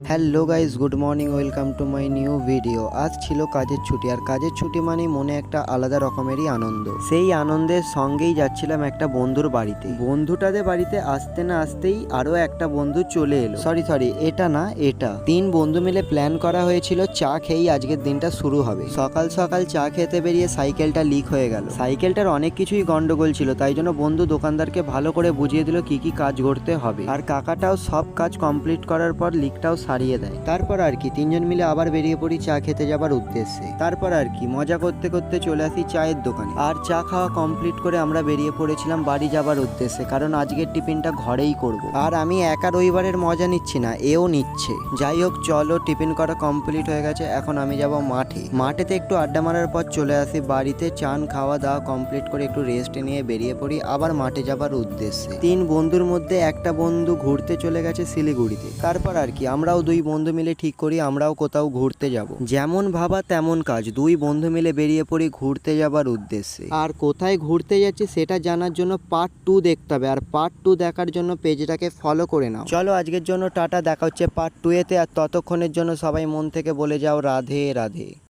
Hello guys, good morning, welcome to my new video. আজ ছিল কাজের ছুটি, আর কাজের ছুটি মানে মনে একটা আলাদা রকমেরই আনন্দ। সেই আনন্দের সঙ্গেই যাচ্ছিলাম একটা বন্ধুর বাড়িতে। বন্ধুটাদের বাড়িতে আসতে না আসতেই আরো একটা বন্ধু চলে এলো। সরি, এটা না, এটা। 3 বন্ধু মিলে প্ল্যান করা হয়েছিল চা খেয়েই আজকের দিনটা শুরু হবে। সকাল সকাল চা খেতে বেরিয়ে সাইকেলটা লিক হয়ে গেল। সাইকেলটার অনেক কিছুই গন্ডগোল ছিল, তাই জন্য বন্ধু দোকানদারকে ভালো করে বুঝিয়ে দিল কি কি কাজ করতে হবে। আর কাকাটাও সব কাজ কমপ্লিট করার পর লিকটাও সারিয়ে দেয়। তারপর আর কি 3 জন মিলে আবার বেরিয়ে পড়ি চা খেতে যাবার উদ্দেশ্যে। তারপর আর কি মজা করতে করতে চলে আসি চায়ের দোকানে। আর চা খাওয়া কমপ্লিট করে আমরা বেরিয়ে পড়েছিলাম বাড়ি যাবার উদ্দেশ্যে, কারণ আজকের টিফিনটা ঘরেই করব। আর আমি একা রবিবারের মজা নিচ্ছি না, এও নিচ্ছে। যাই হোক, চলো, টিফিন করা কমপ্লিট হয়ে গেছে। এখন আমি যাব মাঠেতে একটু আড্ডা মারার পর চলে আসি বাড়িতে। চান খাওয়া দাওয়া কমপ্লিট করে একটু রেস্ট নিয়ে বেরিয়ে পড়ি আবার মাঠে যাবার উদ্দেশ্যে। 3 বন্ধুর মধ্যে একটা বন্ধু ঘুরতে চলে গেছে শিলিগুড়িতে। তারপর আর কি আমরাও 2 বন্ধু মিলে ঠিক করি আমরাও কোথাও ঘুরতে যাব। যেমন ভাবা তেমন কাজ, 2 বন্ধু মিলে বেরিয়ে পড়ি ঘুরতে যাবার উদ্দেশ্যে। আর কোথায় ঘুরতে যাচ্ছি সেটা জানার জন্য পার্ট 2 দেখতে হবে, আর পার্ট 2 দেখার জন্য পেজটাকে ফলো করে নাও। চলো, আজকের জন্য টাটা, দেখা হচ্ছে পার্ট 2 এতে। আর ততক্ষণের জন্য সবাই মন থেকে বলে যাও রাধে রাধে।